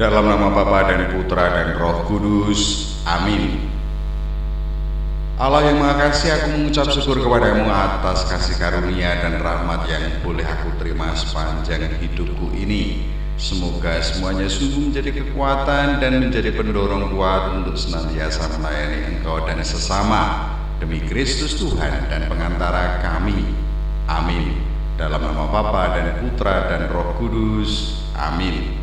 Dalam nama Bapa dan Putra dan Roh Kudus. Amin. Allah yang Maha Kasih, aku mengucap syukur kepadamu atas kasih karunia dan rahmat yang boleh aku terima sepanjang hidupku ini. Semoga semuanya sungguh menjadi kekuatan dan menjadi pendorong kuat untuk senantiasa melayani Engkau dan sesama, demi Kristus Tuhan dan pengantara kami. Amin. Dalam nama Bapa dan Putra dan Roh Kudus. Amin.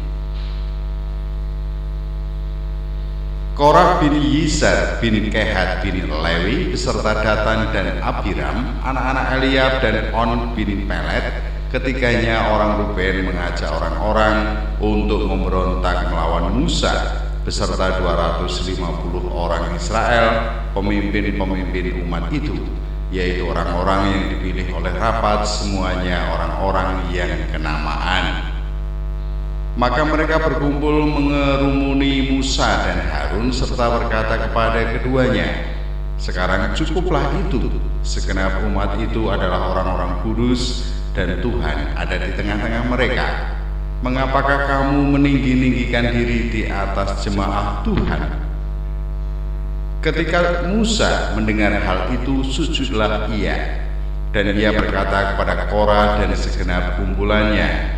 Korah bin Yisar bin Kehat bin Lewi beserta Datan dan Abiram, anak-anak Eliab dan On bin Pelet, ketiganya orang Ruben mengajak orang-orang untuk memberontak melawan Musa beserta 250 orang Israel, pemimpin-pemimpin umat itu, yaitu orang-orang yang dipilih oleh rapat, semuanya orang-orang yang kenamaan. Maka mereka berkumpul mengerumuni Musa dan Harun serta berkata kepada keduanya, "Sekarang cukuplah itu, segenap umat itu adalah orang-orang kudus dan Tuhan ada di tengah-tengah mereka. Mengapakah kamu meninggi-ninggikan diri di atas jemaah Tuhan?" Ketika Musa mendengar hal itu, sujudlah ia, dan ia berkata kepada Korah dan segenap kumpulannya,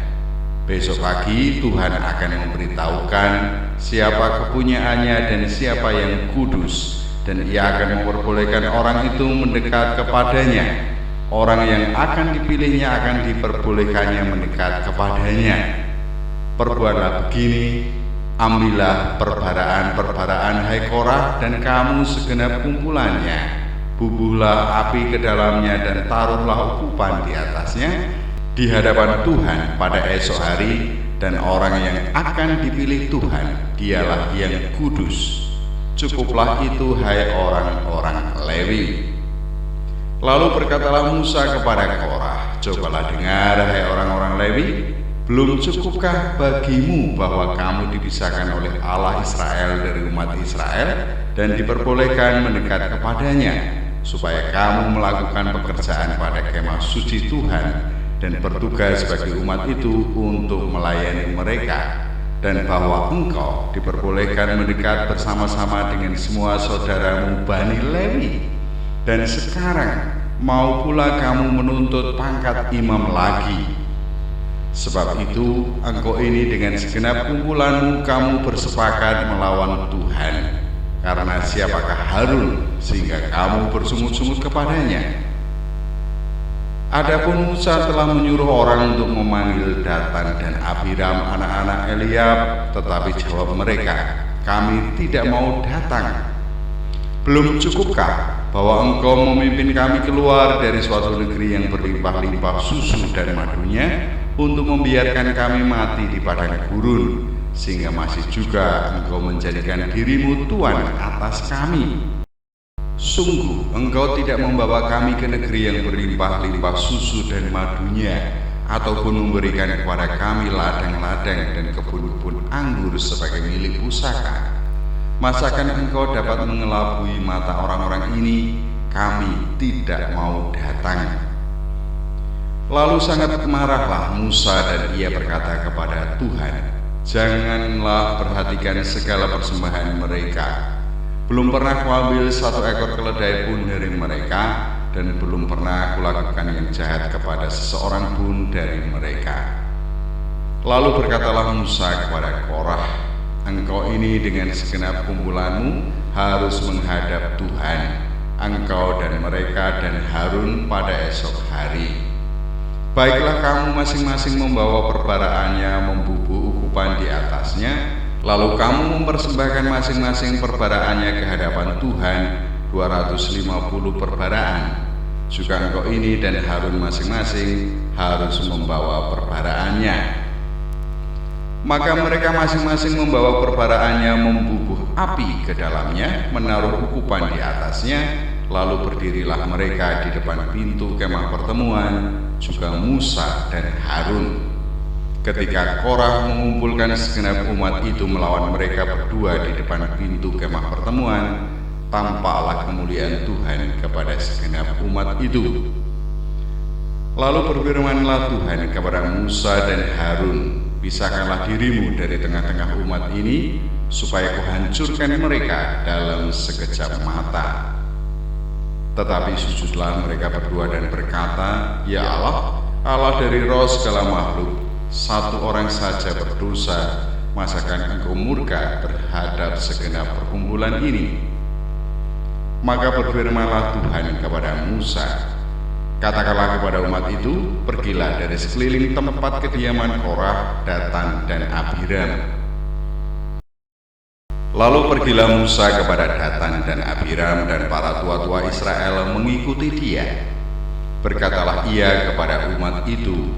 "Besok pagi Tuhan akan memberitahukan siapa kepunyaannya dan siapa yang kudus, dan ia akan memperbolehkan orang itu mendekat kepadanya. Orang yang akan dipilihnya akan diperbolehkannya mendekat kepadanya. Perbuatlah begini, ambillah perbaraan-perbaraan hai Korah dan kamu segenap kumpulannya, bubuhlah api ke dalamnya dan taruhlah ukupan di atasnya di hadapan Tuhan pada esok hari, dan orang yang akan dipilih Tuhan dialah yang kudus. Cukuplah itu hai orang-orang Lewi." Lalu berkatalah Musa kepada Korah, "Cobalah dengar hai orang-orang Lewi, belum cukupkah bagimu bahwa kamu dipisahkan oleh Allah Israel dari umat Israel dan diperbolehkan mendekat kepadanya, supaya kamu melakukan pekerjaan pada kemah suci Tuhan dan bertugas bagi umat itu untuk melayani mereka, dan bahwa engkau diperbolehkan mendekat bersama-sama dengan semua saudaramu Bani Lewi, dan sekarang mau pula kamu menuntut pangkat imam lagi. Sebab itu engkau ini dengan segenap kumpulanmu kamu bersepakat melawan Tuhan. Karena siapakah Harun sehingga kamu bersungut-sungut kepadanya?" Adapun Musa telah menyuruh orang untuk memanggil Datan dan Abiram, anak-anak Eliab, tetapi jawab mereka, "Kami tidak mau datang." "Belum cukupkah bahwa engkau memimpin kami keluar dari suatu negeri yang berlimpah-limpah susu dan madunya, untuk membiarkan kami mati di padang gurun, sehingga masih juga engkau menjadikan dirimu tuan atas kami? Sungguh engkau tidak membawa kami ke negeri yang berlimpah-limpah susu dan madunya, ataupun memberikan kepada kami ladang-ladang dan kebun-kebun anggur sebagai milik pusaka. Masakan engkau dapat mengelabui mata orang-orang ini? Kami tidak mau datang." Lalu sangat marahlah Musa dan ia berkata kepada Tuhan, "Janganlah perhatikan segala persembahan mereka. Belum pernah kuambil satu ekor keledai pun dari mereka, dan belum pernah kulakukan yang jahat kepada seseorang pun dari mereka." Lalu berkatalah Musa kepada Korah, "Engkau ini dengan segenap kumpulanmu harus menghadap Tuhan, engkau dan mereka dan Harun pada esok hari. Baiklah kamu masing-masing membawa perbaraannya, membubuh ukupan di atasnya, lalu kamu mempersembahkan masing-masing perbaraannya ke hadapan Tuhan, 250 perbaraan. Juga engkau ini dan Harun masing-masing harus membawa perbaraannya." Maka mereka masing-masing membawa perbaraannya, membubuh api ke dalamnya, menaruh ukupan di atasnya, lalu berdirilah mereka di depan pintu kemah pertemuan, juga Musa dan Harun. Ketika Korah mengumpulkan segenap umat itu melawan mereka berdua di depan pintu kemah pertemuan, tampaklah kemuliaan Tuhan kepada segenap umat itu. Lalu berfirmanlah Tuhan kepada Musa dan Harun, pisahkanlah dirimu dari tengah-tengah umat ini, supaya kuhancurkan mereka dalam sekejap mata. Tetapi sujudlah mereka berdua dan berkata, Ya Allah, Allah dari roh segala makhluk, satu orang saja berdosa, masakan engkau murka terhadap segenap perkumpulan ini? Maka berfirmanlah Tuhan kepada Musa, katakanlah kepada umat itu, pergilah dari sekeliling tempat kediaman Korah, Datan, dan Abiram. Lalu pergilah Musa kepada Datan dan Abiram dan para tua-tua Israel mengikuti dia. Berkatalah ia kepada umat itu,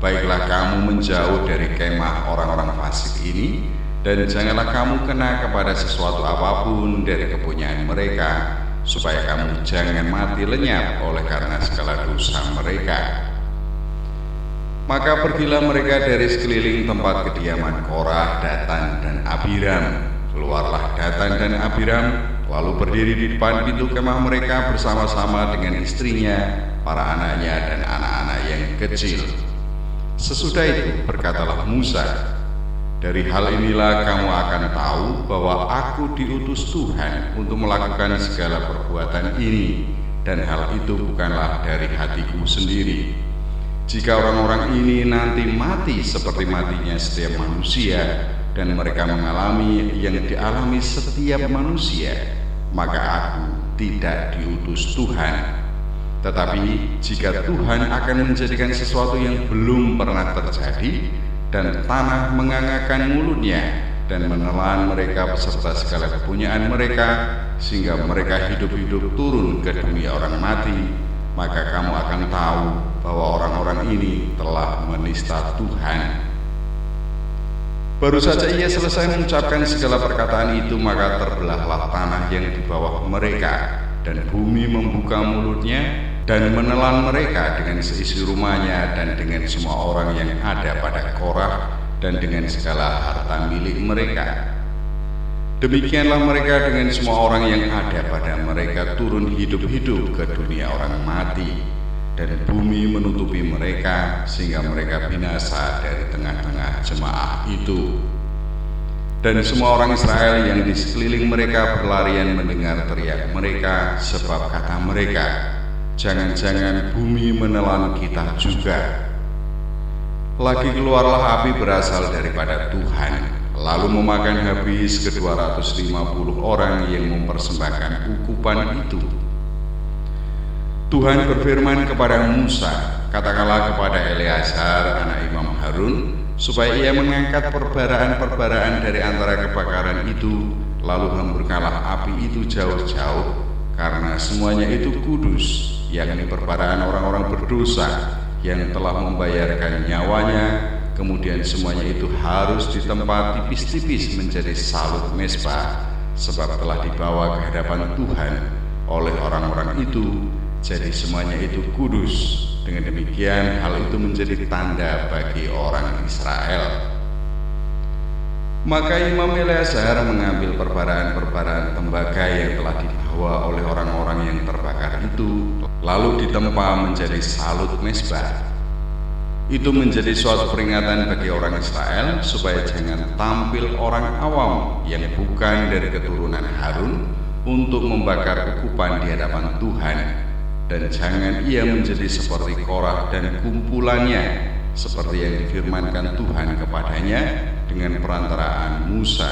baiklah kamu menjauh dari kemah orang-orang fasik ini, dan janganlah kamu kena kepada sesuatu apapun dari kepunyaan mereka, supaya kamu jangan mati lenyap oleh karena segala dosa mereka. Maka pergilah mereka dari sekeliling tempat kediaman Korah, Datan, dan Abiram. Keluarlah Datan dan Abiram, lalu berdiri di depan pintu kemah mereka bersama-sama dengan istrinya, para anaknya, dan anak-anak yang kecil. Sesudah itu berkatalah Musa, dari hal inilah kamu akan tahu bahwa aku diutus Tuhan untuk melakukan segala perbuatan ini, dan hal itu bukanlah dari hatiku sendiri. Jika orang-orang ini nanti mati seperti matinya setiap manusia, dan mereka mengalami yang dialami setiap manusia, maka aku tidak diutus Tuhan. Tetapi jika Tuhan akan menjadikan sesuatu yang belum pernah terjadi, dan tanah mengangakan mulutnya dan menelan mereka beserta segala kepunyaan mereka, sehingga mereka hidup-hidup turun ke dunia orang mati, maka kamu akan tahu bahwa orang-orang ini telah menista Tuhan. Baru saja ia selesai mengucapkan segala perkataan itu, maka terbelahlah tanah yang di bawah mereka, dan bumi membuka mulutnya dan menelan mereka dengan seisi rumahnya dan dengan semua orang yang ada pada Korah dan dengan segala harta milik mereka. Demikianlah mereka dengan semua orang yang ada pada mereka turun hidup-hidup ke dunia orang mati, dan bumi menutupi mereka sehingga mereka binasa dari tengah-tengah jemaah itu. Dan semua orang Israel yang di sekeliling mereka berlarian mendengar teriak mereka, sebab kata mereka, jangan-jangan bumi menelan kita juga. Lagi keluarlah api berasal daripada Tuhan, lalu memakan habis ke-250 orang yang mempersembahkan ukupan itu. Tuhan berfirman kepada Musa, katakanlah kepada Eleazar anak Imam Harun, supaya ia mengangkat perbaraan-perbaraan dari antara kebakaran itu, lalu hemburkanlah api itu jauh-jauh, karena semuanya itu kudus, yakni perbaraan orang-orang berdosa yang telah membayarkan nyawanya. Kemudian semuanya itu harus ditempa tipis-tipis menjadi salut mezbah, sebab telah dibawa ke hadapan Tuhan oleh orang-orang itu, jadi semuanya itu kudus. Dengan demikian hal itu menjadi tanda bagi orang Israel. Maka Imam Eleazar mengambil perbaraan-perbaraan tembaga yang telah dibawa oleh orang-orang yang terbakar itu, lalu ditempa menjadi salut mezbah. Itu menjadi suatu peringatan bagi orang Israel, supaya jangan tampil orang awam yang bukan dari keturunan Harun untuk membakar ukupan di hadapan Tuhan, dan jangan ia menjadi seperti Korah dan kumpulannya, seperti yang difirmankan Tuhan kepadanya dengan perantaraan Musa.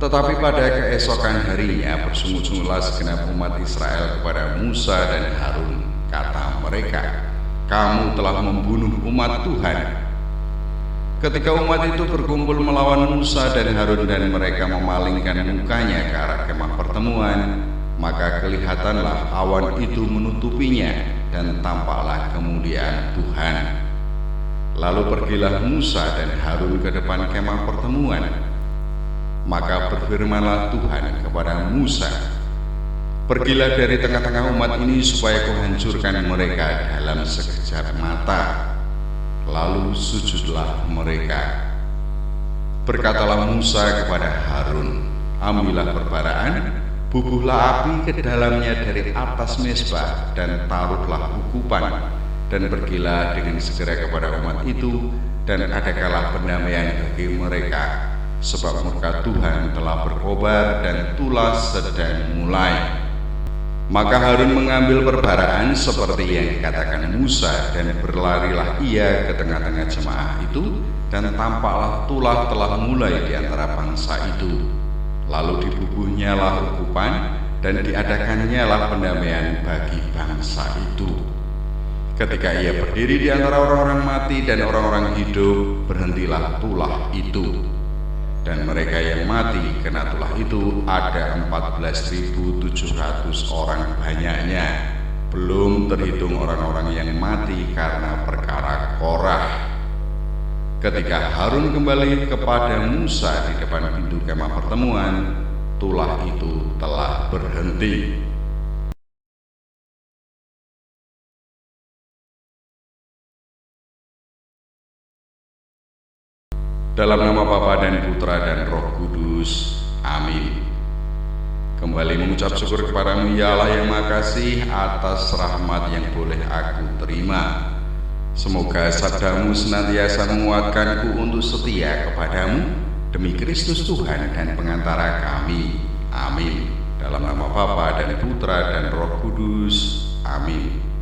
Tetapi pada keesokan harinya bersungut-sungutlah segenap umat Israel kepada Musa dan Harun. Kata mereka, kamu telah membunuh umat Tuhan. Ketika umat itu berkumpul melawan Musa dan Harun dan mereka memalingkan mukanya ke arah kemah pertemuan, maka kelihatanlah awan itu menutupinya dan tampaklah kemuliaan Tuhan. Lalu pergilah Musa dan Harun ke depan kemah pertemuan. Maka berfirmanlah Tuhan kepada Musa, pergilah dari tengah-tengah umat ini supaya kuhancurkan mereka dalam sekejap mata. Lalu sujudlah mereka. Berkatalah Musa kepada Harun, ambillah perbaraan, bubuhlah api ke dalamnya dari atas mezbah dan taruhlah ukupan, dan pergilah dengan segera kepada umat itu dan adakanlah pendamaian bagi mereka, sebab murka Tuhan telah berkobar dan tulas sedang mulai. Maka Harun mengambil perbaraan seperti yang dikatakan Musa, dan berlarilah ia ke tengah-tengah jemaah itu, dan tampaklah tulah telah mulai di antara bangsa itu. Lalu dibubuhnyalah ukupan, dan diadakannyalah pendamaian bagi bangsa itu. Ketika ia berdiri di antara orang-orang mati dan orang-orang hidup, berhentilah tulah itu. Dan mereka yang mati kena tulah itu ada 14.700 orang banyaknya, belum terhitung orang-orang yang mati karena perkara Korah. Ketika Harun kembali kepada Musa di depan pintu kemah pertemuan, tulah itu telah berhenti. Dalam nama Bapa dan Putra dan Roh Kudus. Amin. Kembali mengucap syukur kepadamu ya Allah yang Maha Kasih atas rahmat yang boleh aku terima. Semoga sabdamu senantiasa menguatkanku untuk setia kepadamu demi Kristus Tuhan dan pengantara kami. Amin. Dalam nama Bapa dan Putra dan Roh Kudus. Amin.